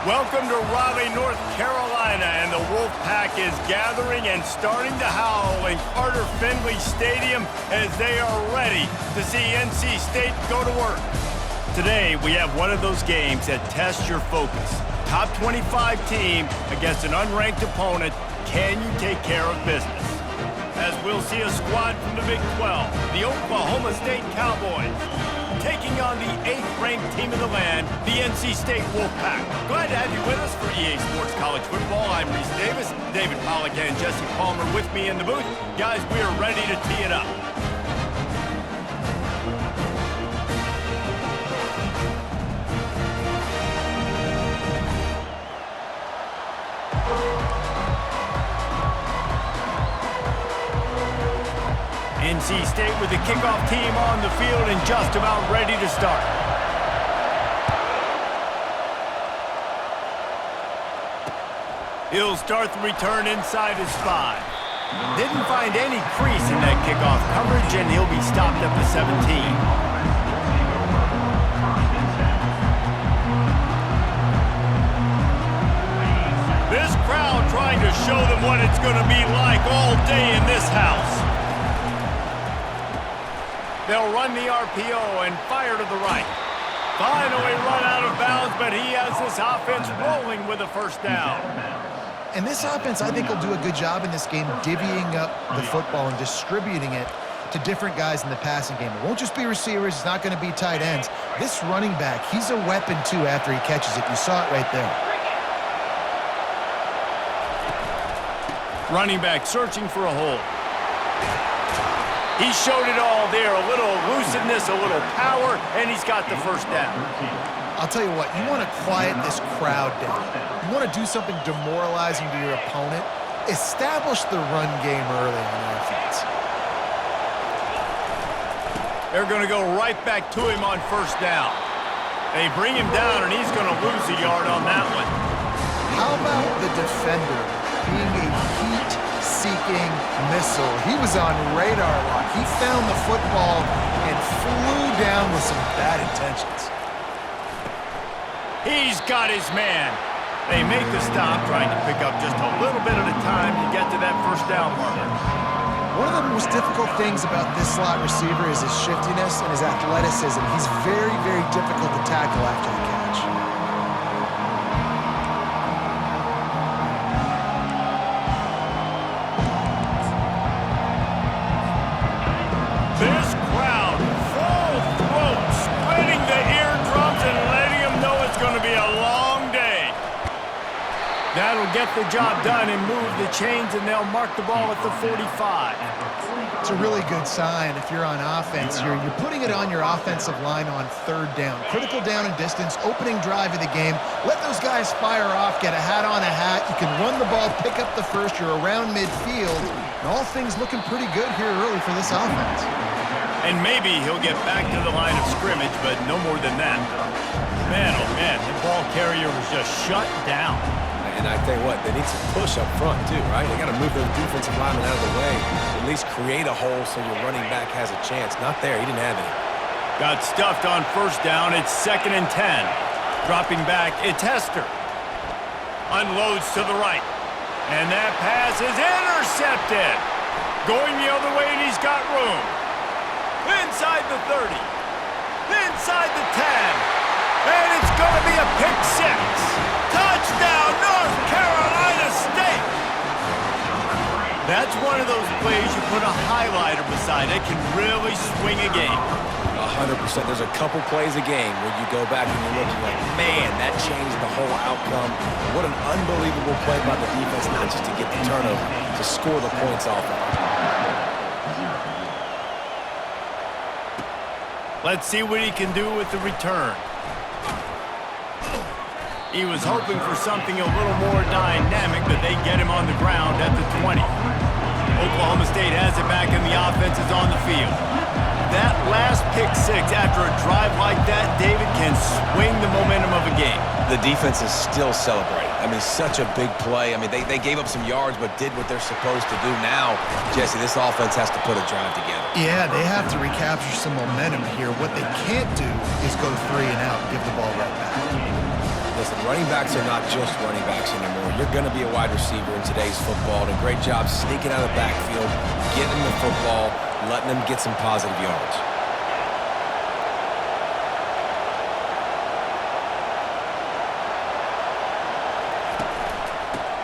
Welcome to Raleigh, North Carolina, and the Wolfpack is gathering and starting to howl in Carter Finley Stadium as they are ready to see NC State go to work. Today, we have one of those games that tests your focus. Top 25 team against an unranked opponent. Can you take care of business? As we'll see a squad from the Big 12, the Oklahoma State Cowboys, taking on the 8th-ranked team in the land, the NC State Wolfpack. Glad to have you with us for EA Sports College Football. I'm Reese Davis, David Pollack and Jesse Palmer with me in the booth. Guys, we are ready to tee it up. NC State with the kickoff team on the field and just about ready to start. He'll start the return inside his 5. Didn't find any crease in that kickoff coverage, and he'll be stopped at the 17. This crowd trying to show them what it's going to be like all day in this house. They'll run the RPO and fire to the right. Finally run out of bounds, but he has this offense rolling with a first down. And this offense, I think, will do a good job in this game divvying up the football and distributing it to different guys in the passing game. It won't just be receivers. It's not going to be tight ends. This running back, he's a weapon, too, after he catches it. You saw it right there. Running back searching for a hole. He showed it all there, a little elusiveness, a little power, and he's got the first down. I'll tell you what, you want to quiet this crowd down. You want to do something demoralizing to your opponent. Establish the run game early on offense. They're going to go right back to him on first down. They bring him down, and he's going to lose a yard on that one. How about the defender being a heat-seeking missile? He was on radar lock. He found the football and flew down with some bad intentions. He's got his man. They make the stop, trying to pick up just a little bit at a time to get to that first down marker. One of the most difficult things about this slot receiver is his shiftiness and his athleticism. He's very, very difficult to tackle after the catch. This crowd, full throat, splitting the eardrums and letting them know it's going to be a long day. That'll get the job done and move the chains, and they'll mark the ball at the 45. It's a really good sign if you're on offense. You're putting it on your offensive line on third down. Critical down and distance, opening drive of the game. Let those guys fire off, get a hat on a hat. You can run the ball, pick up the first. You're around midfield. And all things looking pretty good here early for this offense. And maybe he'll get back to the line of scrimmage, but no more than that. Man, oh man, the ball carrier was just shut down. And I tell you what, they need some push up front too, right? They got to move those defensive linemen out of the way. At least create a hole so your running back has a chance. Not there. He didn't have any. Got stuffed on first down. It's 2nd and 10. Dropping back, it's Hester. Unloads to the right. And that pass is intercepted. Going the other way, and he's got room. Inside the 30. Inside the 10. And it's going to be a pick 6. Touchdown, North Carolina State! That's one of those plays you put a highlighter beside it, can really swing a game. 100%. There's a couple plays a game where you go back and you look and you're like, man, that changed the whole outcome. What an unbelievable play by the defense, not just to get the turnover, to score the points off of it. Let's see what he can do with the return. He was hoping for something a little more dynamic, but they get him on the ground at the 20. Oklahoma State has it back, and the offense is on the field. That last pick 6 after a drive like that, David, can swing the momentum of a game. The defense is still celebrating. I mean, such a big play. I mean, they gave up some yards, but did what they're supposed to do. Now, Jesse, this offense has to put a drive together. Yeah, they have to recapture some momentum here. What they can't do is go 3 and out and give the ball right back. Listen, Running backs are not just running backs anymore. You're going to be a wide receiver in today's football. And a great job sneaking out of the backfield, getting the football, letting them get some positive yards.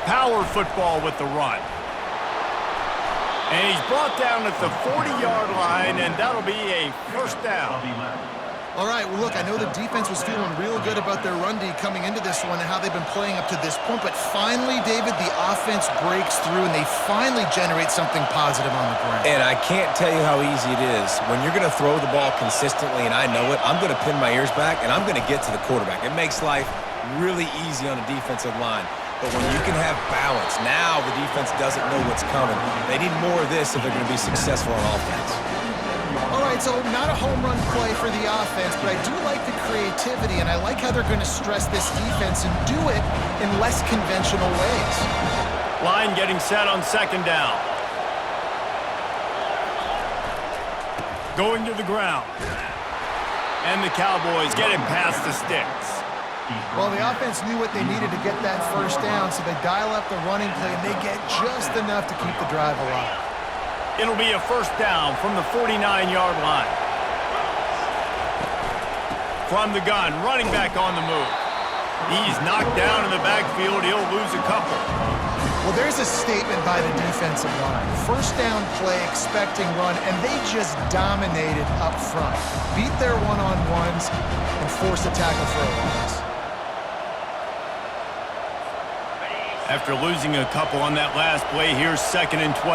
Power football with the run. And he's brought down at the 40-yard line, and that'll be a first down. All right, well, look, I know the defense was feeling real good about their run D coming into this one and how they've been playing up to this point, but finally, David, the offense breaks through and they finally generate something positive on the ground. And I can't tell you how easy it is. When you're going to throw the ball consistently, and I know it, I'm going to pin my ears back, and I'm going to get to the quarterback. It makes life really easy on the defensive line. But when you can have balance, now the defense doesn't know what's coming. They need more of this if they're going to be successful on offense. All right, so not a home run play for the offense, but I do like the creativity, and I like how they're going to stress this defense and do it in less conventional ways. Line getting set on second down. Going to the ground. And the Cowboys get it past the sticks. Well, the offense knew what they needed to get that first down, so they dial up the running play, and they get just enough to keep the drive alive. It'll be a first down from the 49-yard line. From the gun, running back on the move. He's knocked down in the backfield. He'll lose a couple. Well, there's a statement by the defensive line. First down play, expecting run, and they just dominated up front. Beat their one-on-ones and forced a tackle for a loss. After losing a couple on that last play, here's 2nd and 12.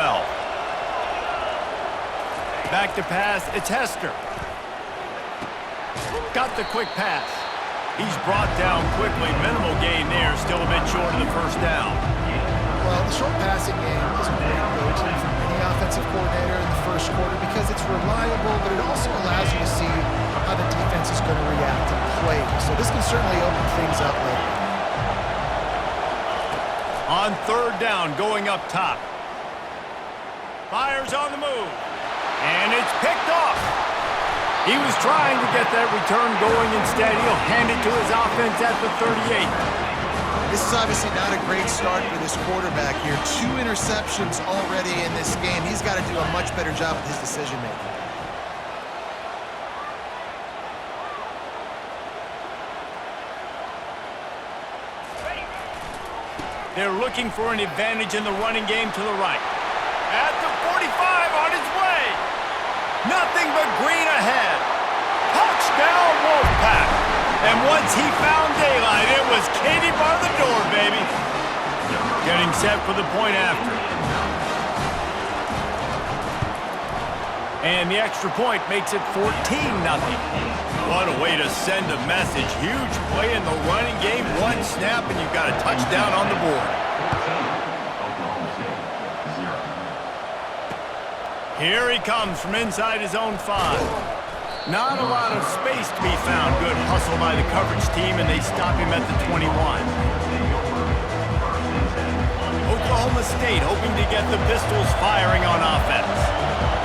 Back to pass, it's Hester. Got the quick pass. He's brought down quickly. Minimal gain there, still a bit short of the first down. Well, the short passing game is a great go-to for any offensive coordinator in the first quarter because it's reliable, but it also allows you to see how the defense is going to react to plays. So this can certainly open things up later. On third down, going up top. Fires on the move. And it's picked off. He was trying to get that return going. Instead, he'll hand it to his offense at the 38. This is obviously not a great start for this quarterback here. 2 interceptions already in this game. He's got to do a much better job with his decision-making. They're looking for an advantage in the running game to the right. At the 45 on his way. Nothing but green ahead. Touchdown, Wolfpack. And once he found daylight, it was Katie bar the door, baby. Getting set for the point after. And the extra point makes it 14-0. What a way to send a message. Huge play in the running game. One snap, and you've got a touchdown on the board. Here he comes from inside his own 5. Not a lot of space to be found. Good hustle by the coverage team, and they stop him at the 21. Oklahoma State hoping to get the Pistols firing on offense.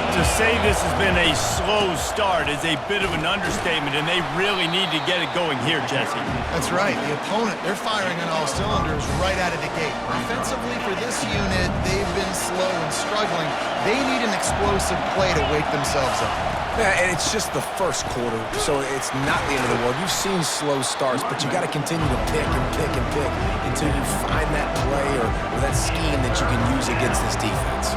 To say this has been a slow start is a bit of an understatement, and they really need to get it going here, Jesse. That's right. The opponent, they're firing on all cylinders right out of the gate. Offensively for this unit, they've been slow and struggling. They need an explosive play to wake themselves up. Yeah, and it's just the first quarter, so it's not the end of the world. You've seen slow starts, but you got to continue to pick and pick and pick until you find that play or that scheme that you can use against this defense.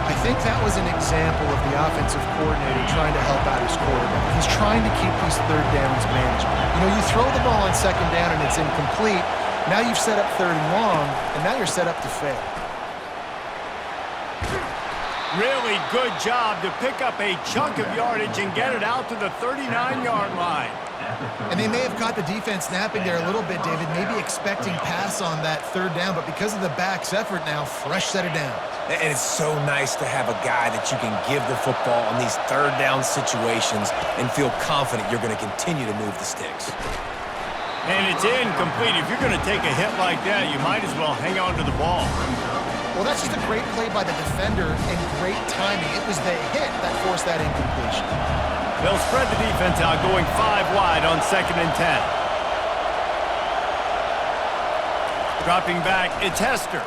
I think that was an example of the offensive coordinator trying to help out his quarterback. He's trying to keep these third downs manageable. You know, you throw the ball on second down and it's incomplete. Now you've set up third and long, and now you're set up to fail. Really good job to pick up a chunk of yardage and get it out to the 39-yard line. And they may have caught the defense napping there a little bit, David, maybe expecting pass on that third down, but because of the back's effort now, fresh set of downs. And it's so nice to have a guy that you can give the football on these third down situations and feel confident you're going to continue to move the sticks. And it's incomplete. If you're going to take a hit like that, you might as well hang on to the ball. Well, that's just a great play by the defender and great timing. It was the hit that forced that incompletion. They'll spread the defense out, going 5 wide on 2nd and 10. Dropping back, it's Hester.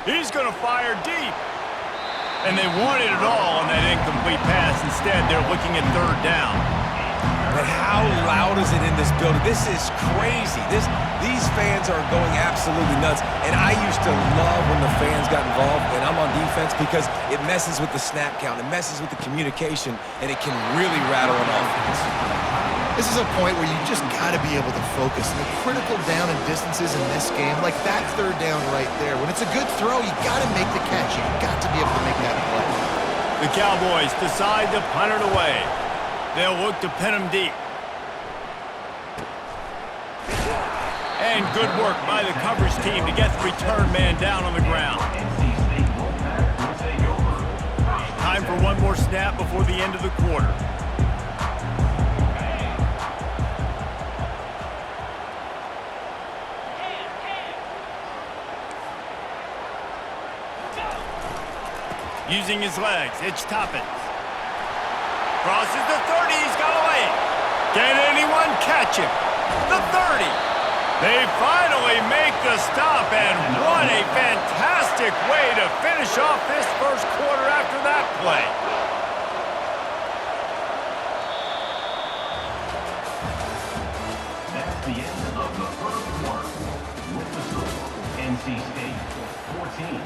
He's going to fire deep. And they wanted it all on that incomplete pass. Instead, they're looking at third down. But how loud is it in this building? This is crazy. These fans are going absolutely nuts. And I used to love when the fans got involved, and I'm on defense, because it messes with the snap count. It messes with the communication, and it can really rattle an offense. This is a point where you just got to be able to focus. And the critical down and distances in this game, like that third down right there, when it's a good throw, you got to make the catch. You got to be able to make that play. The Cowboys decide to punt it away. They'll look to pin him deep. And good work by the coverage team to get the return man down on the ground. Time for one more snap before the end of the quarter. Using his legs, it's Toppins. Crosses the 30, he's got away. Can anyone catch him? The 30. They finally make the stop, and what a fantastic way to finish off this first quarter after that play. That's the end of the first quarter. With the score, NC State 14,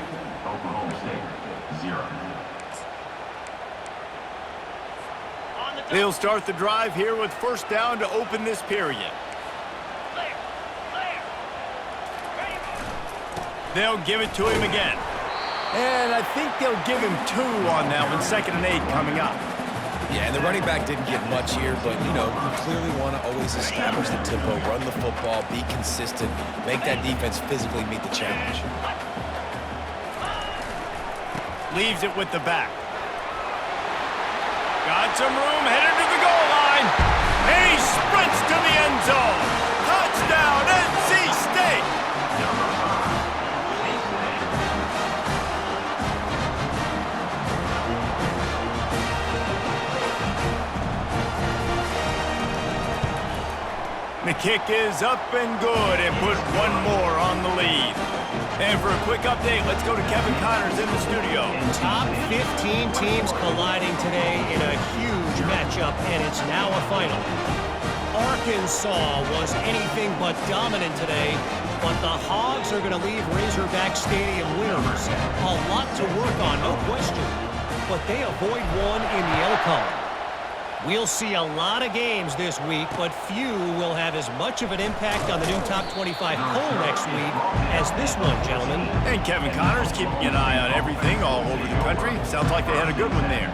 Oklahoma State 0. They'll start the drive here with first down to open this period. They'll give it to him again. And I think they'll give him 2 on that one. 2nd and 8 coming up. Yeah, and the running back didn't get much here, but, you know, you clearly want to always establish the tempo, run the football, be consistent, make that defense physically meet the challenge. Leaves it with the back. Got some room, headed to the goal line. And he sprints to the end zone. Touchdown, NC State. The kick is up and good, and put one more on the lead. And for a quick update, let's go to Kevin Connors in the studio. Top 15 teams colliding today in a huge matchup, and it's now a final. Arkansas was anything but dominant today, but the Hogs are going to leave Razorback Stadium winners. A lot to work on, no question, but they avoid one in the L column. We'll see a lot of games this week, but few will have as much of an impact on the new top 25 poll next week as this one, gentlemen. And Kevin Connors keeping an eye on everything all over the country. Sounds like they had a good one there.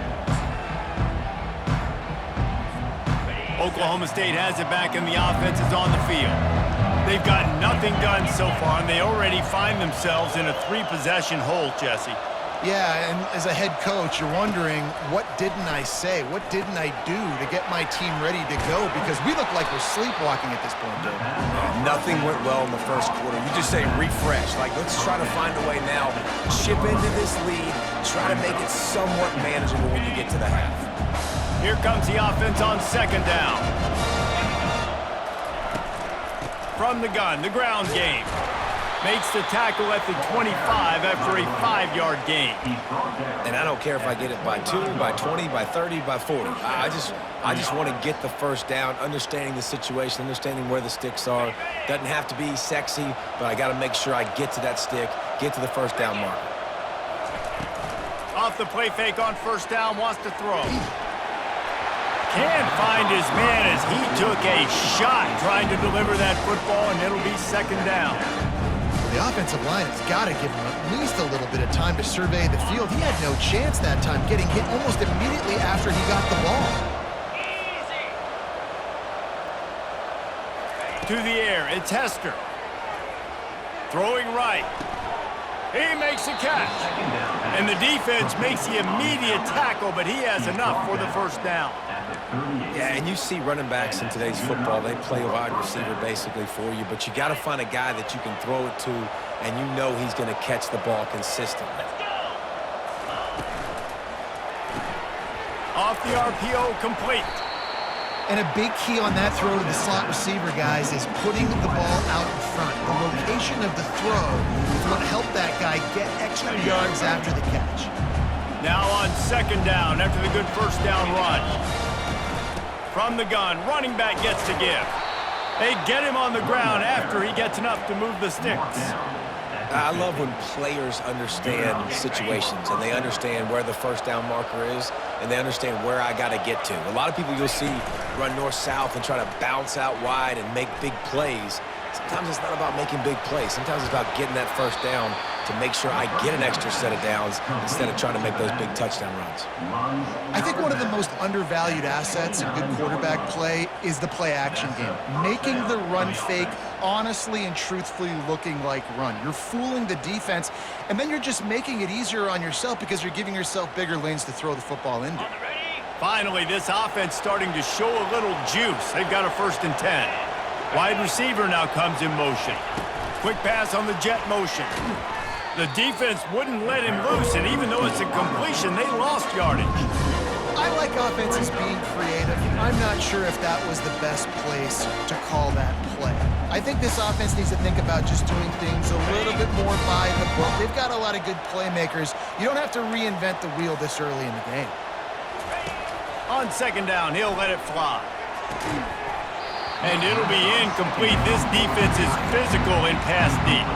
Oklahoma State has it back, and the offense is on the field. They've got nothing done so far, and they already find themselves in a 3-possession hole, Jesse. Yeah, and as a head coach, you're wondering, what didn't I say? What didn't I do to get my team ready to go? Because we look like we're sleepwalking at this point, Dave. Nothing went well in the first quarter. You just say refresh. Like, let's try to find a way now. Chip into this lead. Try to make it somewhat manageable when you get to the half. Here comes the offense on 2nd down. From the gun, the ground game. Makes the tackle at the 25 after a 5-yard gain. And I don't care if I get it by 2, by 20, by 30, by 40. I just want to get the first down, understanding the situation, understanding where the sticks are. Doesn't have to be sexy, but I got to make sure I get to that stick, get to the first down marker. Off the play fake on first down, wants to throw. Can't find his man as he took a shot trying to deliver that football, and it'll be 2nd down. The offensive line has got to give him at least a little bit of time to survey the field. He had no chance that time, getting hit almost immediately after he got the ball. To the air, it's Hester. Throwing right. He makes a catch. And the defense makes the immediate tackle, but he has enough for the first down. Yeah, and you see running backs in today's football, they play wide receiver basically for you, but you got to find a guy that you can throw it to, and you know he's going to catch the ball consistently. Off the RPO, complete. And a big key on that throw to the slot receiver, guys, is putting the ball out in front. The location of the throw is what helped that guy get extra yards after the catch. Now on second down after the good first down run. From the gun, running back gets to give. They get him on the ground after he gets enough to move the sticks. I love when players understand situations and they understand where the first down marker is and they understand where I got to get to. A lot of people you'll see run north-south and try to bounce out wide and make big plays. Sometimes it's not about making big plays. Sometimes it's about getting that first down to make sure I get an extra set of downs instead of trying to make those big touchdown runs. I think one of the most undervalued assets in good quarterback play is the play-action game. Making the run fake honestly and truthfully looking like run. You're fooling the defense, and then you're just making it easier on yourself because you're giving yourself bigger lanes to throw the football into. Finally, this offense starting to show a little juice. They've got a 1st and 10. Wide receiver now comes in motion. Quick pass on the jet motion. The defense wouldn't let him loose, and even though it's a completion, they lost yardage. I like offenses being creative. I'm not sure if that was the best place to call that play. I think this offense needs to think about just doing things a little bit more by the book. They've got a lot of good playmakers. You don't have to reinvent the wheel this early in the game. On second down, he'll let it fly. And it'll be incomplete. This defense is physical in pass deep.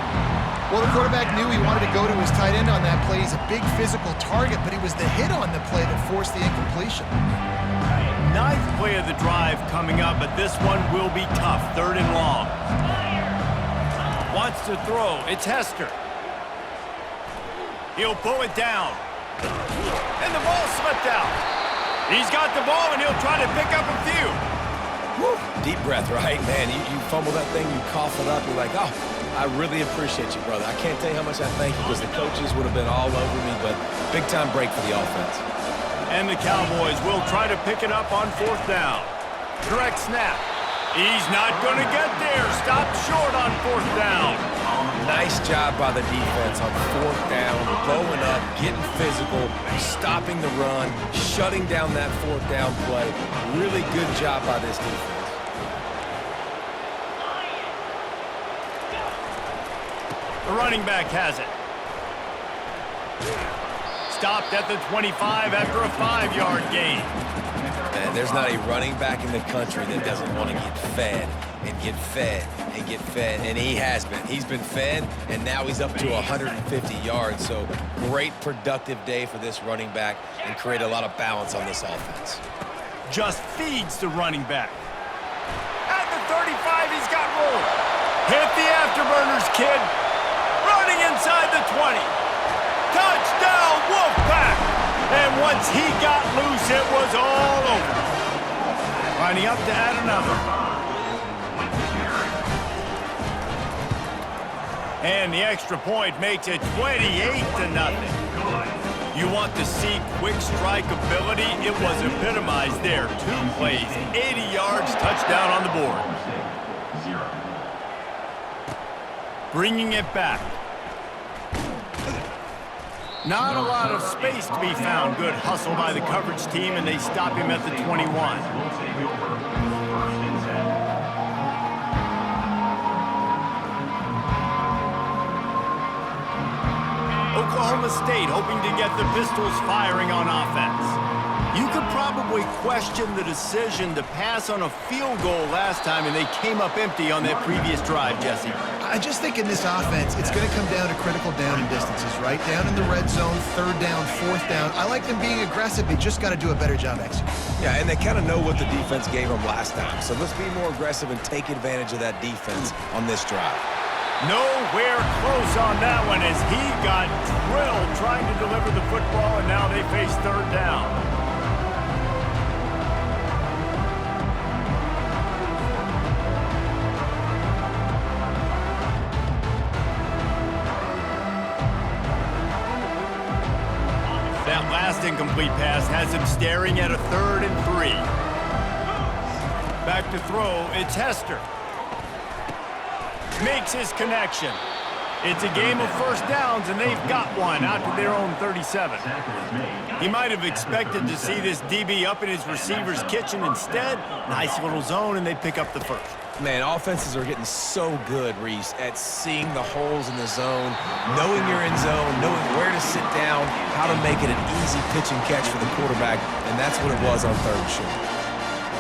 Well, the quarterback knew he wanted to go to his tight end on that play. He's a big physical target, but it was the hit on the play that forced the incompletion. 9th play of the drive coming up, but this one will be tough. 3rd and long. Wants to throw. It's Hester. He'll pull it down. And the ball slipped out. He's got the ball, and he'll try to pick up a few. Woo. Deep breath, right? Man, you fumble that thing, you cough it up, you're like, oh, I really appreciate you, brother. I can't tell you how much I thank you because the coaches would have been all over me, but big-time break for the offense. And the Cowboys will try to pick it up on 4th down. Direct snap. He's not going to get there. Stopped short on 4th down. Nice job by the defense on 4th down, going up, getting physical, stopping the run, shutting down that 4th down play. Really good job by this defense. The running back has it. Stopped at the 25 after a 5-yard gain. Man, there's not a running back in the country that doesn't want to get fed and get fed and get fed, and he has been. He's been fed, and now he's up to 150 yards, so great productive day for this running back and create a lot of balance on this offense. Just feeds the running back. At the 35, he's got room. Hit the afterburners, kid. Running inside the 20. Touchdown, Wolfpack! And once he got loose, it was all over. Lining up to add another. And the extra point makes it 28-0. You want to see quick strike ability? It was epitomized there. 2 plays, 80 yards, touchdown on the board. Bringing it back. Not a lot of space to be found. Good hustle by the coverage team, and they stop him at the 21. Oklahoma State hoping to get the Pistols firing on offense. You could probably question the decision to pass on a field goal last time, and they came up empty on that previous drive, Jesse. I just think in this offense, it's going to come down to critical down and distances, right? Down in the red zone, 3rd down, 4th down. I like them being aggressive. They just got to do a better job executing. Yeah, and they kind of know what the defense gave them last time, so let's be more aggressive and take advantage of that defense on this drive. Nowhere close on that one as he got drilled trying to deliver the football, and now they face 3rd down. That last incomplete pass has him staring at a 3rd and 3. Back to throw, it's Hester. Makes his connection. It's a game of first downs, and they've got one out to their own 37. He might have expected to see this DB up in his receiver's kitchen instead. Nice little zone, and they pick up the first. Man, offenses are getting so good, Reese, at seeing the holes in the zone, knowing you're in zone, knowing where to sit down, how to make it an easy pitch and catch for the quarterback, and that's what it was on third and short.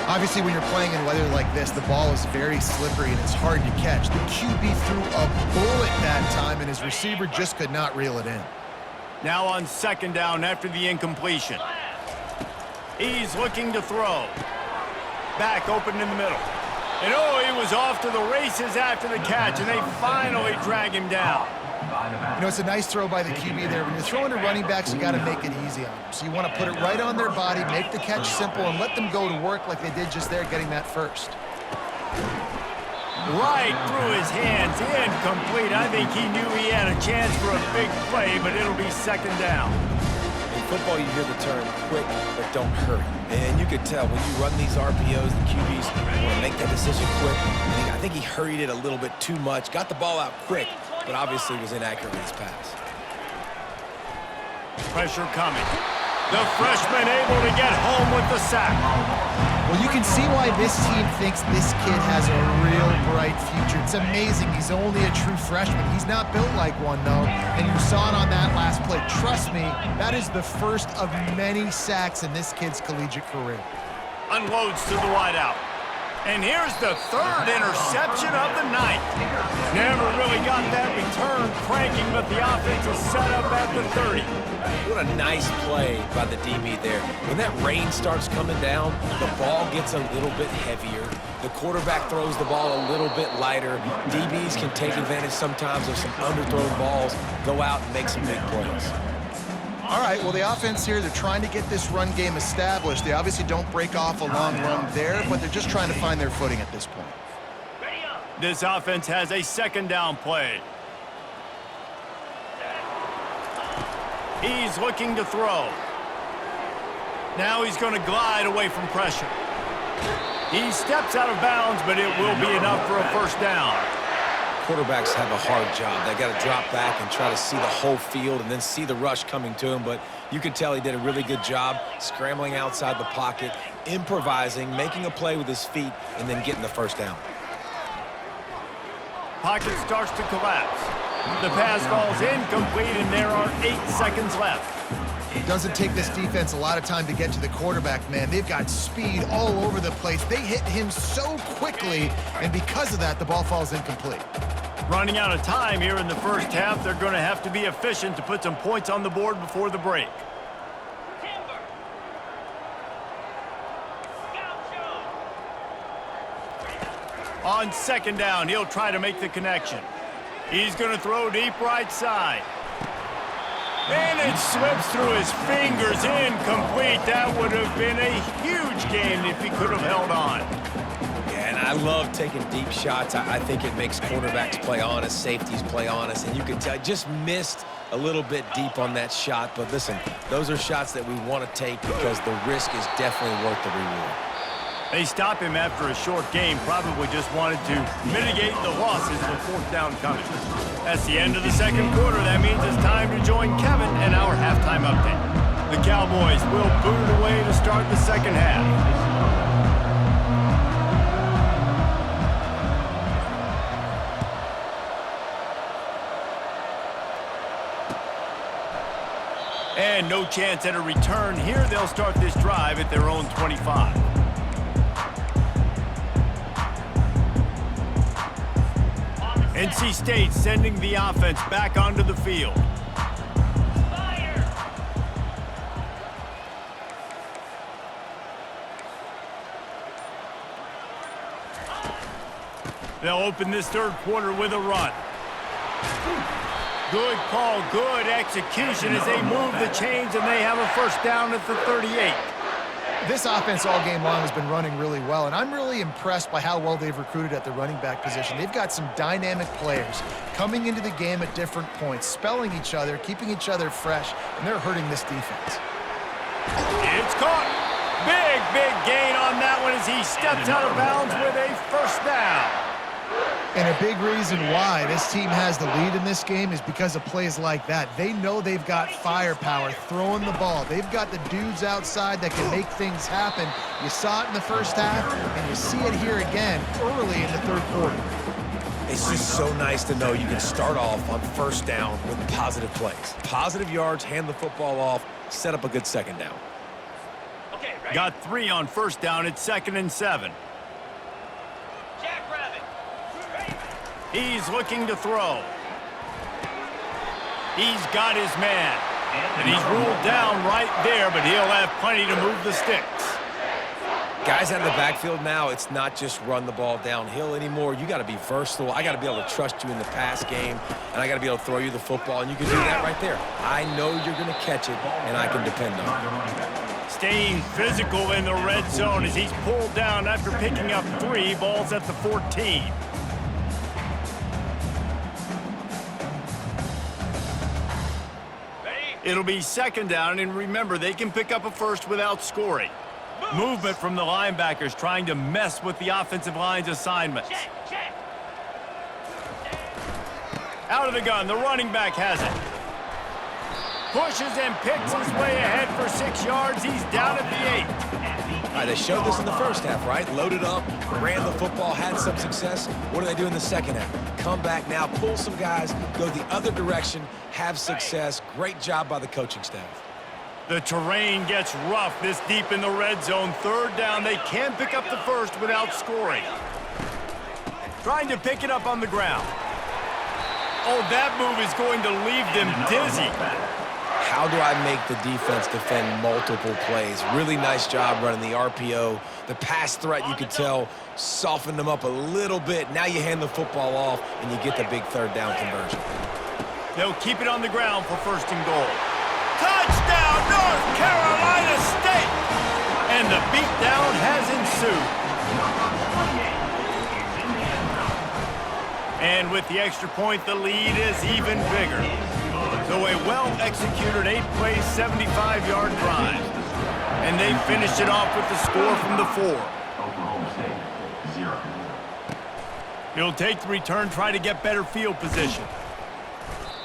Obviously, when you're playing in weather like this, the ball is very slippery and it's hard to catch. The QB threw a bullet that time, and his receiver just could not reel it in. Now on second down after the incompletion. He's looking to throw. Back open in the middle. And oh, he was off to the races after the catch, and they finally drag him down. You know, it's a nice throw by the QB there. When you're throwing to running backs, you got to make it easy on them. So you want to put it right on their body, make the catch simple, and let them go to work like they did just there, getting that first. Right through his hands, incomplete. I think he knew he had a chance for a big play, but it'll be second down. In football, you hear the term quick, but don't hurry. And you could tell when you run these RPOs, the QBs want to make that decision quick. I think he hurried it a little bit too much, got the ball out quick, but obviously was inaccurate with his pass. Pressure coming. The freshman able to get home with the sack. Well, you can see why this team thinks this kid has a real bright future. It's amazing. He's only a true freshman. He's not built like one, though, and you saw it on that last play. Trust me, that is the first of many sacks in this kid's collegiate career. Unloads to the wideout. And here's the third interception of the night. Never really got that return cranking, but the offense is set up at the 30. What a nice play by the DB there. When that rain starts coming down, the ball gets a little bit heavier. The quarterback throws the ball a little bit lighter. DBs can take advantage sometimes of some underthrown balls, go out and make some big plays. All right, well, the offense here, they're trying to get this run game established. They obviously don't break off a long run there, but they're just trying to find their footing at this point. This offense has a second down play. He's looking to throw. Now he's going to glide away from pressure. He steps out of bounds, but it will be enough for a first down. Quarterbacks have a hard job. They got to drop back and try to see the whole field and then see the rush coming to him. But you could tell he did a really good job scrambling outside the pocket, improvising, making a play with his feet, and then getting the first down. Pocket starts to collapse. The pass falls incomplete, and there are 8 seconds left. It doesn't take this defense a lot of time to get to the quarterback, man. They've got speed all over the place. They hit him so quickly, and because of that, the ball falls incomplete. Running out of time here in the first half, they're going to have to be efficient to put some points on the board before the break. On second down, he'll try to make the connection. He's going to throw deep right side. And it slips through his fingers, incomplete. That would have been a huge game if he could have held on. Yeah, and I love taking deep shots. I think it makes quarterbacks play honest, safeties play honest, and you can tell just missed a little bit deep on that shot. But listen, those are shots that we want to take because the risk is definitely worth the reward. They stop him after a short game, probably just wanted to mitigate the losses with fourth down coming. That's the end of the second quarter. That means it's time to join Kevin and our halftime update. The Cowboys will boot it away to start the second half. And no chance at a return here. They'll start this drive at their own 25. NC State sending the offense back onto the field. They'll open this third quarter with a run. Good call, good execution as they move the chains, and they have a first down at the 38. This offense all game long has been running really well, and I'm really impressed by how well they've recruited at the running back position. They've got some dynamic players coming into the game at different points, spelling each other, keeping each other fresh, and they're hurting this defense. It's caught. Big gain on that one as he steps out of bounds with a first down. And a big reason why this team has the lead in this game is because of plays like that. They know they've got firepower throwing the ball. They've got the dudes outside that can make things happen. You saw it in the first half, and you see it here again early in the third quarter. It's just so nice to know you can start off on first down with positive plays. Positive yards, hand the football off, set up a good second down. Got 3 on first down. It's 2nd and 7. He's looking to throw. He's got his man. And he's ruled down right there, but he'll have plenty to move the sticks. Guys out of the backfield now, it's not just run the ball downhill anymore. You got to be versatile. I got to be able to trust you in the pass game, and I got to be able to throw you the football, and you can do that right there. I know you're going to catch it, and I can depend on it. Staying physical in the red zone as he's pulled down after picking up 3 balls at the 14. It'll be 2nd down, and remember, they can pick up a first without scoring. Movement from the linebackers trying to mess with the offensive line's assignments. Out of the gun, the running back has it. Pushes and picks his way ahead for 6 yards. He's down at the 8. All right, they showed this in the first half, right? Loaded up, ran the football, had some success. What do they do in the second half? Come back now, pull some guys, go the other direction, have success. Great job by the coaching staff. The terrain gets rough this deep in the red zone. 3rd down, they can pick up the first without scoring. Trying to pick it up on the ground. Oh, that move is going to leave them dizzy. How do I make the defense defend multiple plays? Really nice job running the RPO. The pass threat, you could tell, softened them up a little bit. Now you hand the football off, and you get the big 3rd down conversion. They'll keep it on the ground for 1st and goal. Touchdown, North Carolina State! And the beatdown has ensued. And with the extra point, the lead is even bigger. So a well-executed 8-play, 75-yard drive. And they finished it off with the score from the 4. Oklahoma State, 0. He'll take the return, try to get better field position.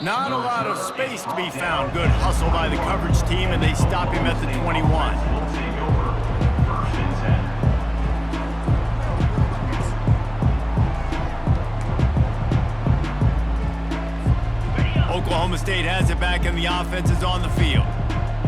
Not a lot of space to be found. Good hustle by the coverage team, and they stop him at the 21. Will take over 1st and 10. Oklahoma State has it back, and the offense is on the field.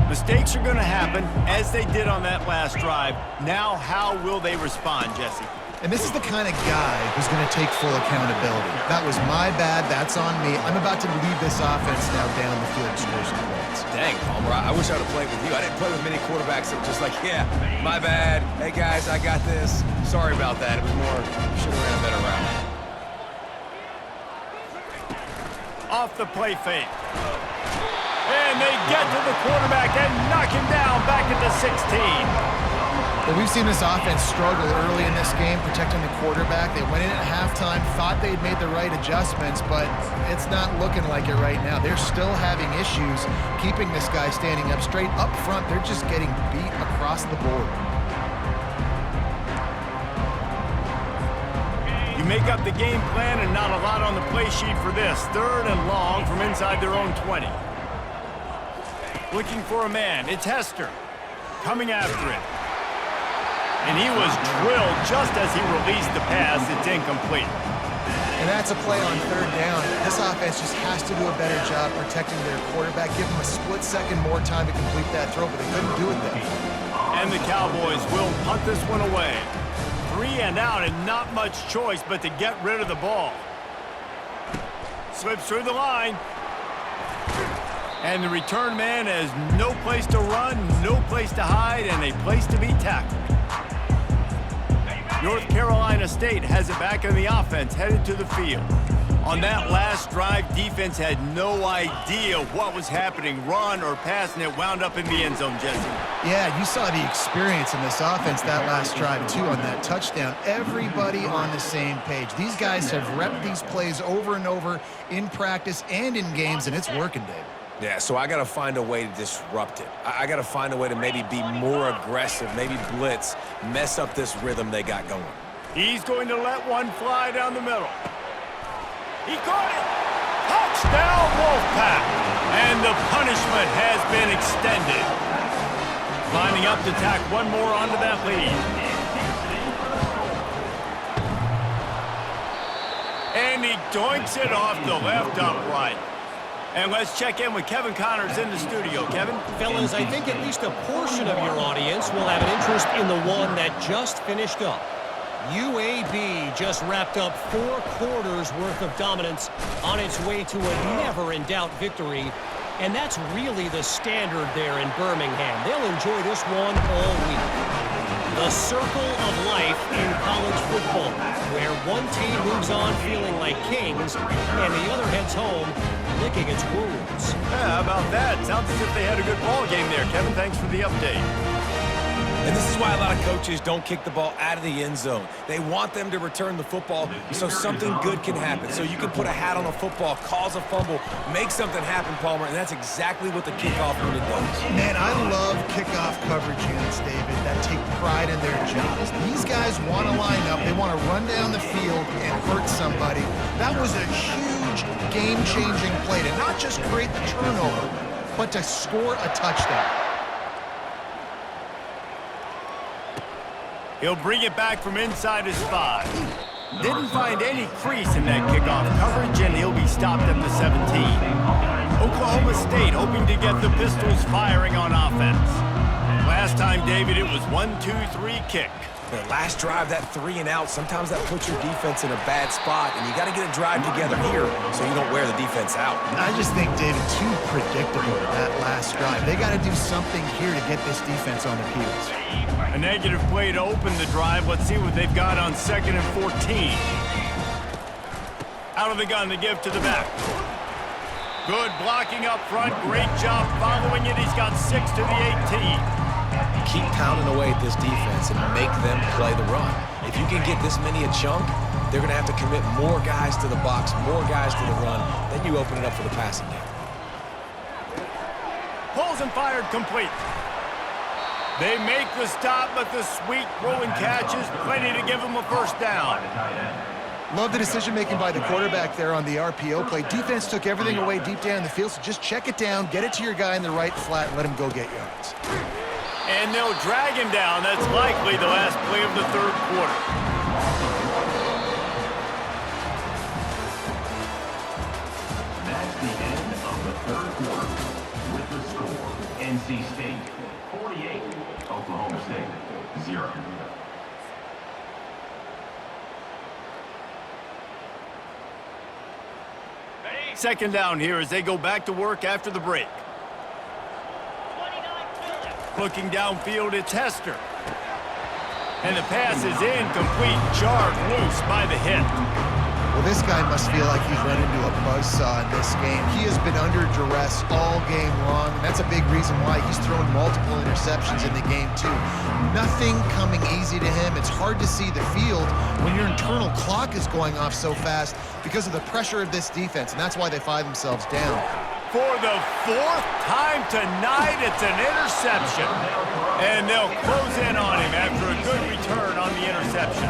Mistakes are going to happen, as they did on that last drive. Now, how will they respond, Jesse? And this is the kind of guy who's going to take full accountability. That was my bad. That's on me. I'm about to lead this offense now down the field and score some points. Dang, Palmer, I wish I would have played with you. I didn't play with many quarterbacks that were just like, yeah, my bad. Hey, guys, I got this. Sorry about that. It was more, should have ran a better route. Off the play fake. And they get to the quarterback and knock him down back at the 16. Well, we've seen this offense struggle early in this game protecting the quarterback. They went in at halftime, thought they'd made the right adjustments, but it's not looking like it right now. They're still having issues keeping this guy standing up straight up front. They're just getting beat across the board. You make up the game plan and not a lot on the play sheet for this. 3rd and long from inside their own 20. Looking for a man. It's Hester coming after it. And he was drilled just as he released the pass. It's incomplete. And that's a play on 3rd down. This offense just has to do a better job protecting their quarterback. Give them a split second more time to complete that throw, but they couldn't do it then. And the Cowboys will punt this one away. 3 and out, and not much choice but to get rid of the ball. Slips through the line. And the return man has no place to run, no place to hide, and a place to be tackled. North Carolina State has it back on the offense, headed to the field. On that last drive, defense had no idea what was happening, run or pass, and it wound up in the end zone, Jesse. Yeah, you saw the experience in this offense that last drive, too, on that touchdown. Everybody on the same page. These guys have repped these plays over and over in practice and in games, and it's working, Dave. Yeah, so I got to find a way to disrupt it. I got to find a way to maybe be more aggressive, maybe blitz, mess up this rhythm they got going. He's going to let one fly down the middle. He caught it. Touchdown, Wolfpack. And the punishment has been extended. Lining up to tack one more onto that lead. And he doinks it off the left upright. And let's check in with Kevin Connors in the studio. Kevin? Fellas, I think at least a portion of your audience will have an interest in the one that just finished up. UAB just wrapped up 4 quarters worth of dominance on its way to a never-in-doubt victory. And that's really the standard there in Birmingham. They'll enjoy this one all week. The circle of life in college football, where one team moves on feeling like kings and the other heads home licking its wounds. Yeah, how about that? Sounds as if they had a good ball game there. Kevin, thanks for the update. And this is why a lot of coaches don't kick the ball out of the end zone. They want them to return the football so something good can happen. So you can put a hat on a football, cause a fumble, make something happen, Palmer, and that's exactly what the kickoff unit does. Man, I love kickoff coverage units, David, that take pride in their jobs. These guys want to line up. They want to run down the field and hurt somebody. That was a huge game-changing play to not just create the turnover, but to score a touchdown. He'll bring it back from inside his 5. Didn't find any crease in that kickoff coverage, and he'll be stopped at the 17. Oklahoma State hoping to get the Pistols firing on offense. Last time, David, it was 1-2-3 kick. The last drive, that 3 and out, sometimes that puts your defense in a bad spot, and you got to get a drive together here so you don't wear the defense out. I just think, David, too predictable, that last drive. They got to do something here to get this defense on their heels. A negative play to open the drive. Let's see what they've got on 2nd and 14. Out of the gun to give to the back. Good blocking up front. Great job following it. He's got 6 to the 18. Keep pounding away at this defense and make them play the run. If you can get this many a chunk, they're going to have to commit more guys to the box, more guys to the run. Then you open it up for the passing game. Pulls and fired complete. They make the stop, but the sweet throw and catch is plenty to give them a first down. Love the decision-making by the quarterback there on the RPO play. Defense took everything away deep down the field, so just check it down, get it to your guy in the right flat, and let him go get yards. And they'll drag him down. That's likely the last play of the 3rd quarter. That's the end of the 3rd quarter. With the score, NC State 48, Oklahoma State 0. Second down here as they go back to work after the break. Looking downfield, it's Hester. And the pass is incomplete, jarred loose by the hit. Well, this guy must feel like he's run into a buzzsaw in this game. He has been under duress all game long, and that's a big reason why he's thrown multiple interceptions in the game, too. Nothing coming easy to him. It's hard to see the field when your internal clock is going off so fast because of the pressure of this defense, and that's why they find themselves down. For the 4th time tonight, it's an interception. And they'll close in on him after a good return on the interception.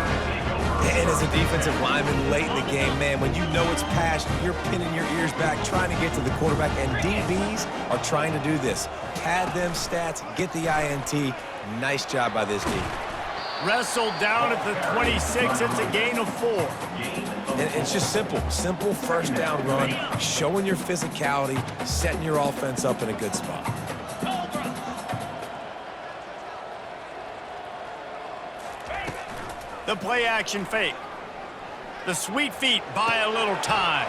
And as a defensive lineman late in the game, man, when you know it's passed, you're pinning your ears back, trying to get to the quarterback, and DBs are trying to do this. Pad them stats, get the INT. Nice job by this D. Wrestled down at the 26. It's a gain of 4. And it's just simple first down run, showing your physicality, setting your offense up in a good spot. The play action fake. The sweet feet buy a little time.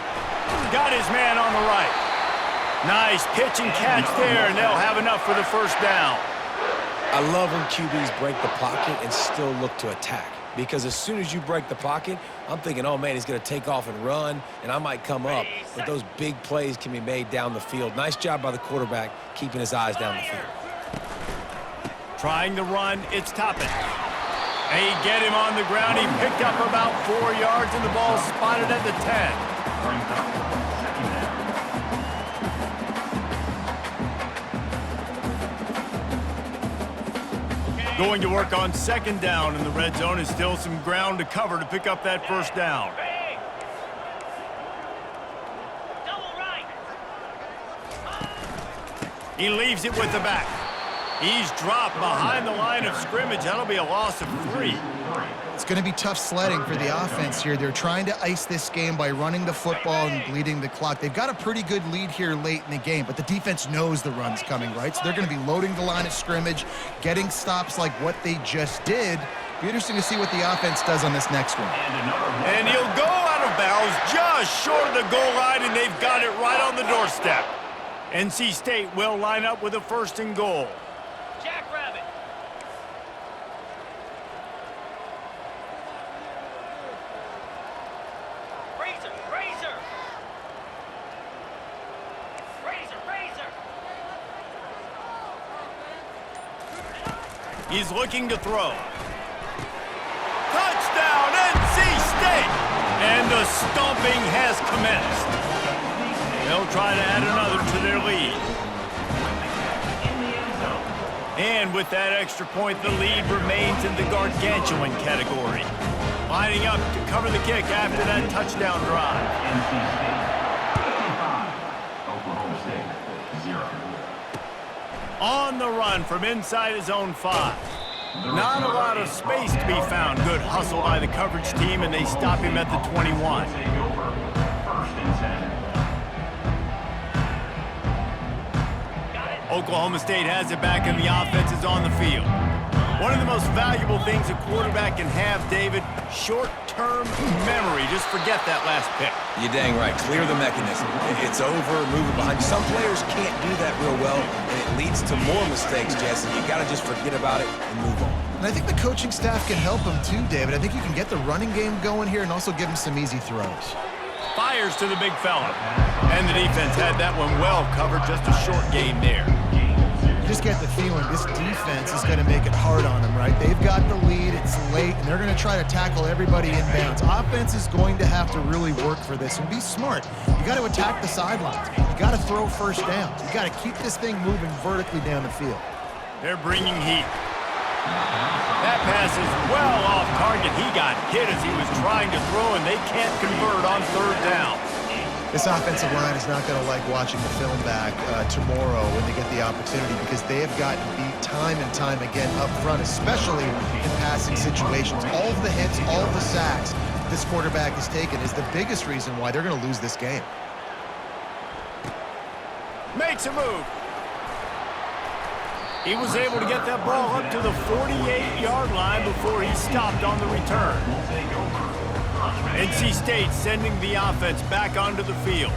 Got his man on the right. Nice pitch and catch there, and they'll have enough for the first down. I love when QBs break the pocket and still look to attack. Because as soon as you break the pocket, I'm thinking, oh, man, he's going to take off and run, and I might come up. But those big plays can be made down the field. Nice job by the quarterback, keeping his eyes down the field. Trying to run, it's Toppin. They get him on the ground. He picked up about 4 yards, and the ball spotted at the 10. Going to work on 2nd down in the red zone, is still some ground to cover to pick up that first down. He leaves it with the back. He's dropped behind the line of scrimmage. That'll be a loss of 3. It's going to be tough sledding for the offense here. They're trying to ice this game by running the football and bleeding the clock. They've got a pretty good lead here late in the game, but the defense knows the run's coming, right? So they're going to be loading the line of scrimmage, getting stops like what they just did. Be interesting to see what the offense does on this next one. And he'll go out of bounds just short of the goal line, and they've got it right on the doorstep. NC State will line up with a 1st and goal. Jackrabbit. Razor. He's looking to throw. Touchdown, NC State! And the stomping has commenced. They'll try to add another to their lead. And with that extra point, the lead remains in the gargantuan category. Lining up to cover the kick after that touchdown drive. NC State 55, Oklahoma State 0. On the run from inside his own 5. Not a lot of space to be found. Good hustle by the coverage team, and they stop him at the 21. Take over. 1st and 10. Oklahoma State has it back, and the offense is on the field. One of the most valuable things a quarterback can have, David, short-term memory. Just forget that last pick. You're dang right. Clear the mechanism. It's over, move it behind. Some players can't do that real well, and it leads to more mistakes, Jesse. You got to just forget about it and move on. And I think the coaching staff can help him too, David. I think you can get the running game going here and also give him some easy throws. Fires to the big fella. And the defense had that one well covered. Just a short game there. You just get the feeling this defense is going to make it hard on them, right? They've got the lead, it's late, and they're going to try to tackle everybody inbounds. Offense is going to have to really work for this and be smart. You got to attack the sidelines. You got to throw 1st down. You got to keep this thing moving vertically down the field. They're bringing heat. That pass is well off target. He got hit as he was trying to throw, and they can't convert on 3rd down. This offensive line is not going to like watching the film back tomorrow when they get the opportunity, because they have gotten beat time and time again up front, especially in passing situations. All of the hits, all of the sacks this quarterback has taken is the biggest reason why they're going to lose this game. Makes a move. He was able to get that ball up to the 48-yard line before he stopped on the return. NC State sending the offense back onto the field.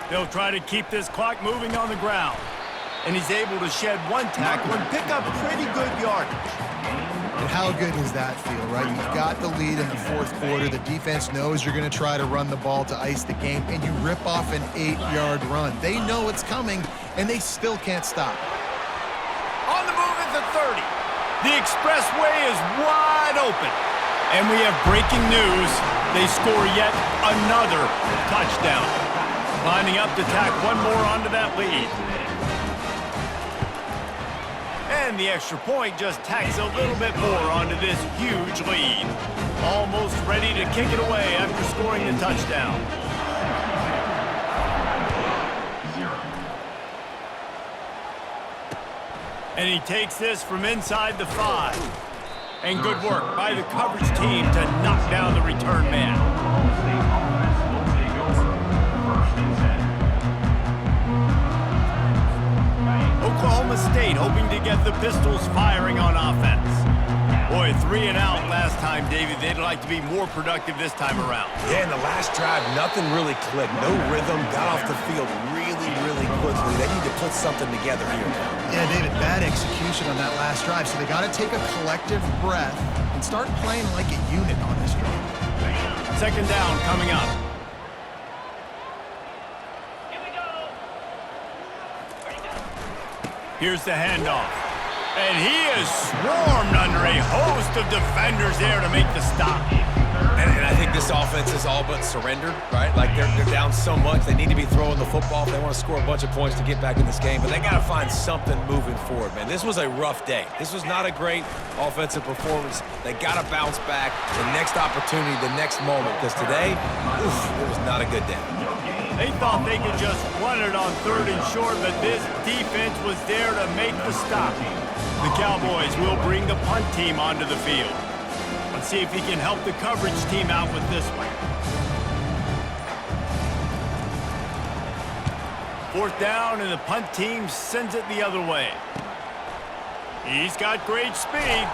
They'll try to keep this clock moving on the ground. And he's able to shed 1 tackle and pick up pretty good yardage. And how good does that feel, right? You've got the lead in the 4th quarter. The defense knows you're going to try to run the ball to ice the game, and you rip off an 8-yard run. They know it's coming, and they still can't stop. On the move at the 30. The expressway is wide open. And we have breaking news. They score yet another touchdown. Lining up to tack one more onto that lead. And the extra point just tacks a little bit more onto this huge lead. Almost ready to kick it away after scoring the touchdown. And he takes this from inside the 5. And good work by the coverage team to knock down the return man. Oklahoma State hoping to get the Pistols firing on offense. Boy, 3 and out last time, David. They'd like to be more productive this time around. Yeah, in the last drive, nothing really clicked. No rhythm, got off the field really quickly. They need to put something together here. Yeah, David, bad execution on that last drive, so they got to take a collective breath and start playing like a unit on this drive. 2nd down coming up. Here's the handoff. And he is swarmed under a host of defenders there to make the stop. And I think this offense is all but surrendered, right? Like they're down so much. They need to be throwing the football if they want to score a bunch of points to get back in this game. But they got to find something moving forward, man. This was a rough day. This was not a great offensive performance. They got to bounce back the next opportunity, the next moment. Because today, it was not a good day. They thought they could just run it on 3rd and short, but this defense was there to make the stop. The Cowboys will bring the punt team onto the field. Let's see if he can help the coverage team out with this one. 4th down, and the punt team sends it the other way. He's got great speed.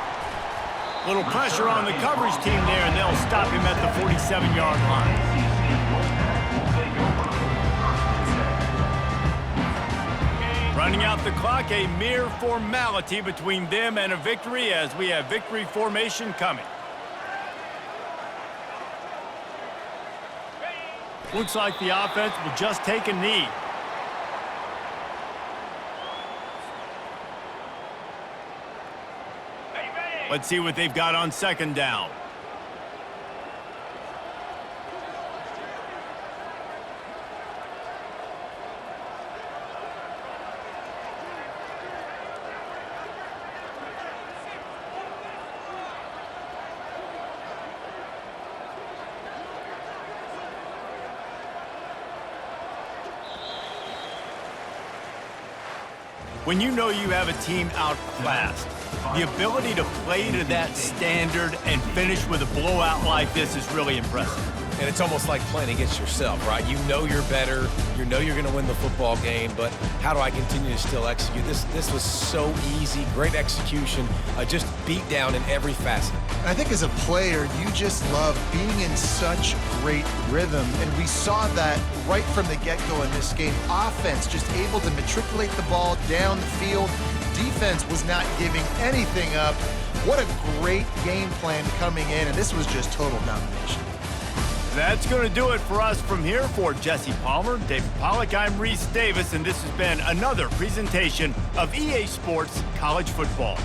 Little pressure on the coverage team there, and they'll stop him at the 47-yard line. Running out the clock, a mere formality between them and a victory as we have victory formation coming. Looks like the offense will just take a knee. Let's see what they've got on 2nd down. When you know you have a team outclassed, the ability to play to that standard and finish with a blowout like this is really impressive. And it's almost like playing against yourself, right? You know you're better. You know you're going to win the football game, but how do I continue to still execute? This was so easy, great execution, just beat down in every facet. And I think as a player, you just love being in such great rhythm, and we saw that right from the get-go in this game. Offense just able to matriculate the ball down the field. Defense was not giving anything up. What a great game plan coming in, and this was just total domination. That's going to do it for us from here. For Jesse Palmer, David Pollack, I'm Reese Davis, and this has been another presentation of EA Sports College Football.